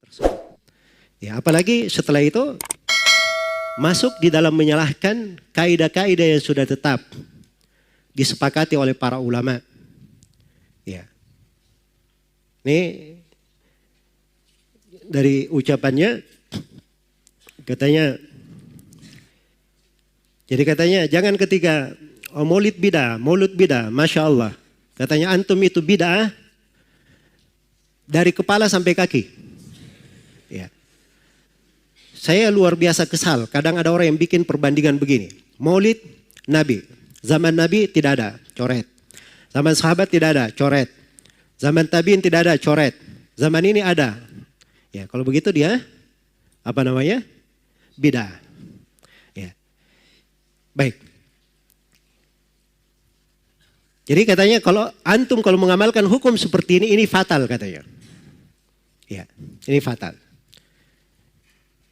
tersebut. Ya, apalagi setelah itu masuk di dalam menyalahkan kaidah-kaidah yang sudah tetap disepakati oleh para ulama. Ya. Ini dari ucapannya katanya, jadi katanya jangan ketika maulid bidah, Masya Allah. Katanya antum itu bid'ah dari kepala sampai kaki. Ya. Saya luar biasa kesal, kadang ada orang yang bikin perbandingan begini. Maulid Nabi, zaman Nabi tidak ada, coret. Zaman sahabat tidak ada, coret. Zaman tabiin tidak ada, coret. Zaman ini ada. Ya, kalau begitu dia apa namanya? Bidah. Ya. Baik. Jadi katanya kalau antum kalau mengamalkan hukum seperti ini fatal katanya. Ya, ini fatal.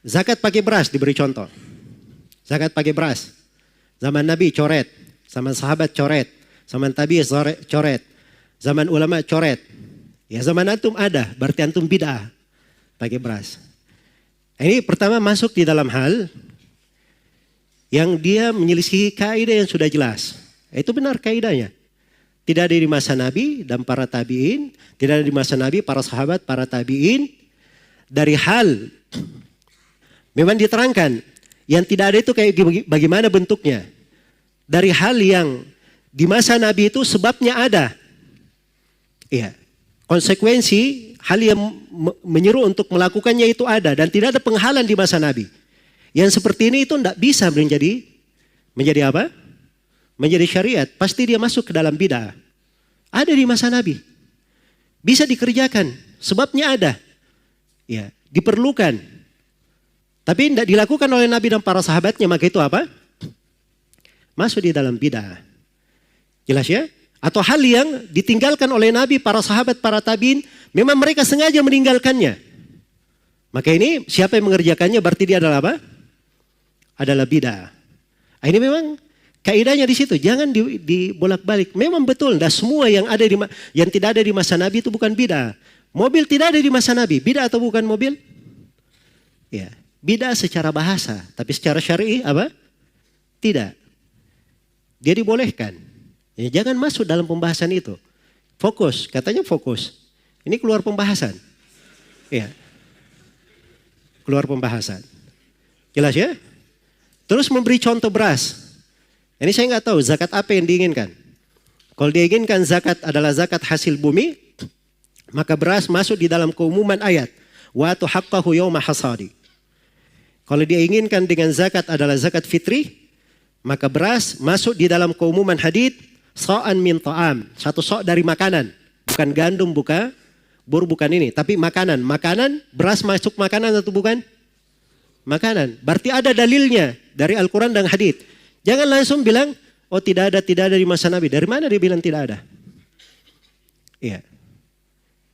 Zakat pakai beras diberi contoh. Zakat pakai beras. Zaman Nabi coret, zaman sahabat coret, zaman tabi'in coret, zaman ulama coret. Ya zaman antum ada, berarti antum bid'ah pakai beras. Ini pertama masuk di dalam hal yang dia menyelisihi kaidah yang sudah jelas. Itu benar kaidahnya. Tidak ada di masa Nabi dan para tabi'in, tidak ada di masa Nabi, para sahabat, para tabi'in. Dari hal memang diterangkan yang tidak ada itu kayak bagaimana bentuknya. Dari hal yang di masa Nabi itu sebabnya ada. Iya. Konsekuensi hal yang menyeru untuk melakukannya itu ada dan tidak ada penghalang di masa Nabi. Yang seperti ini itu tidak bisa menjadi apa? Menjadi syariat. Pasti dia masuk ke dalam bid'ah. Ada di masa Nabi. Bisa dikerjakan. Sebabnya ada. Ya, diperlukan. Tapi tidak dilakukan oleh Nabi dan para sahabatnya, maka itu apa? Masuk di dalam bid'ah. Jelas ya? Atau hal yang ditinggalkan oleh Nabi, para sahabat, para tabiin, memang mereka sengaja meninggalkannya. Maka ini siapa yang mengerjakannya berarti dia adalah apa? Adalah bid'ah. Ini memang kaidahnya di situ. Jangan dibolak-balik. Memang betul, tidak semua yang tidak ada di masa Nabi itu bukan bid'ah. Mobil tidak ada di masa Nabi. Bid'ah atau bukan mobil? Ya, bid'ah secara bahasa, tapi secara syar'i apa? Tidak. Dia dibolehkan. Ya, jangan masuk dalam pembahasan itu. Fokus, katanya fokus. Ini keluar pembahasan. Ya. Keluar pembahasan. Jelas ya? Terus memberi contoh beras. Ini saya nggak tahu zakat apa yang diinginkan. Kalau diinginkan zakat adalah zakat hasil bumi, maka beras masuk di dalam keumuman ayat. Wa atu haqqahu yawma hasadi. Kalau dia inginkan dengan zakat adalah zakat fitri, maka beras masuk di dalam keumuman hadits sa'an min ta'am. Satu sok dari makanan. Bukan gandum, bukan ini. Tapi makanan. Makanan, beras masuk makanan atau bukan? Makanan. Berarti ada dalilnya dari Al-Quran dan hadits. Jangan langsung bilang, oh tidak ada di masa Nabi. Dari mana dia bilang tidak ada? Iya.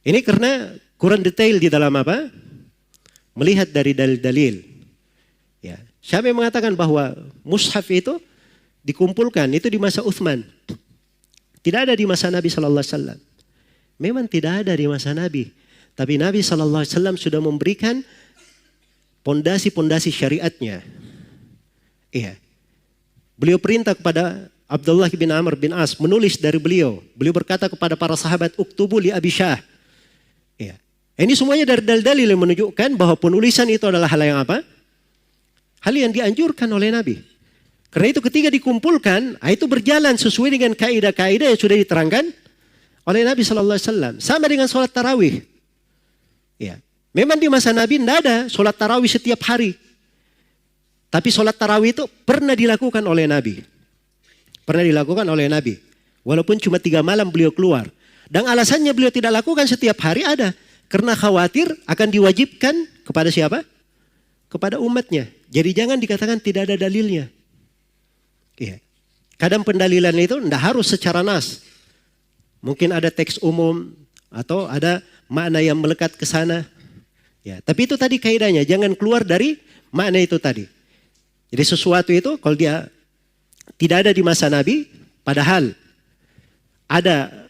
Ini karena kurang detail di dalam apa? Melihat dari dalil-dalil. Ya. Siapa yang mengatakan bahwa mushaf itu dikumpulkan itu di masa Utsman? Tidak ada di masa Nabi sallallahu alaihi wasallam. Memang tidak ada di masa Nabi, tapi Nabi sallallahu alaihi wasallam sudah memberikan pondasi-pondasi syariatnya. Iya. Beliau perintah kepada Abdullah bin Amr bin As menulis dari beliau. Beliau berkata kepada para sahabat, "Uktubu li Abi Syah." Iya. Ini semuanya dari dalil-dalil yang menunjukkan bahwa penulisan itu adalah hal yang apa? Hal yang dianjurkan oleh Nabi. Karena itu ketika dikumpulkan, itu berjalan sesuai dengan kaidah-kaidah yang sudah diterangkan oleh Nabi sallallahu alaihi wasallam. Sama dengan sholat tarawih. Ya. Memang di masa Nabi tidak ada sholat tarawih setiap hari. Tapi sholat tarawih itu pernah dilakukan oleh Nabi. Pernah dilakukan oleh Nabi. Walaupun cuma 3 malam beliau keluar. Dan alasannya beliau tidak lakukan setiap hari ada. Karena khawatir akan diwajibkan kepada siapa? Kepada umatnya. Jadi jangan dikatakan tidak ada dalilnya. Iya. Kadang pendalilan itu tidak harus secara nas. Mungkin ada teks umum atau ada makna yang melekat ke sana. Ya, tapi itu tadi kaidahnya, jangan keluar dari makna itu tadi. Jadi sesuatu itu kalau dia tidak ada di masa Nabi, padahal ada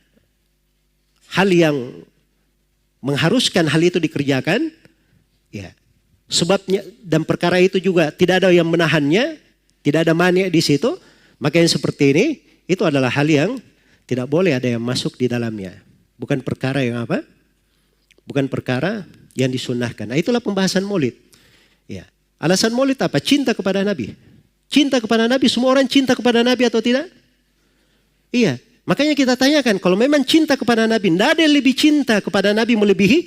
hal yang mengharuskan hal itu dikerjakan, Ya. Sebabnya dan perkara itu juga tidak ada yang menahannya, tidak ada mani di situ, maka yang seperti ini itu adalah hal yang tidak boleh ada yang masuk di dalamnya. Bukan perkara yang apa? Bukan perkara yang disunnahkan. Nah, itulah pembahasan Maulid. Ya. Alasan Maulid apa? Cinta kepada Nabi. Cinta kepada Nabi, semua orang cinta kepada Nabi atau tidak? Iya. Makanya kita tanyakan, kalau memang cinta kepada Nabi, tidak ada yang lebih cinta kepada Nabi melebihi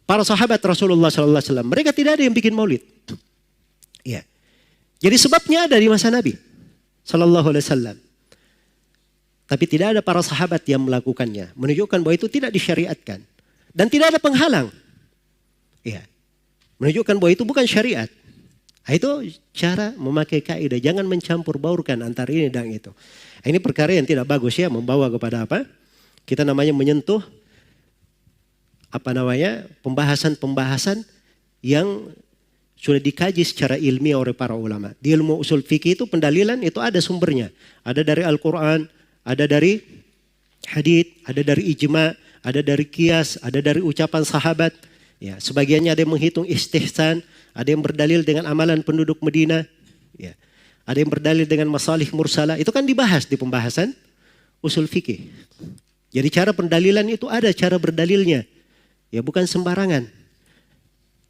para sahabat Rasulullah SAW. Mereka tidak ada yang bikin maulid. Iya. Jadi sebabnya ada di masa Nabi SAW. Tapi tidak ada para sahabat yang melakukannya. Menunjukkan bahwa itu tidak disyariatkan. Dan tidak ada penghalang. Iya. Menunjukkan bahwa itu bukan syariat. Nah, itu cara memakai kaidah. Jangan mencampur baurkan antara ini dan itu. Ini perkara yang tidak bagus ya, membawa kepada apa? Kita namanya menyentuh pembahasan-pembahasan yang sudah dikaji secara ilmiah oleh para ulama. Di ilmu usul fikih itu pendalilan itu ada sumbernya. Ada dari Al-Quran, ada dari hadits, ada dari ijma, ada dari qiyas, ada dari ucapan sahabat. Ya, sebagiannya ada yang menghitung istihsan, ada yang berdalil dengan amalan penduduk Madinah. Ya. Ada yang berdalil dengan masalih mursalah. Itu kan dibahas di pembahasan usul fikih. Jadi cara pendalilan itu ada cara berdalilnya. Ya bukan sembarangan.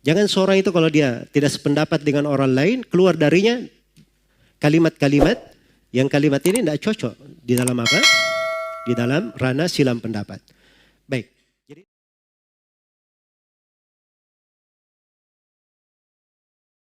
Jangan seorang itu kalau dia tidak sependapat dengan orang lain, keluar darinya kalimat-kalimat yang kalimat ini tidak cocok di dalam apa? Di dalam ranah silam pendapat. Baik.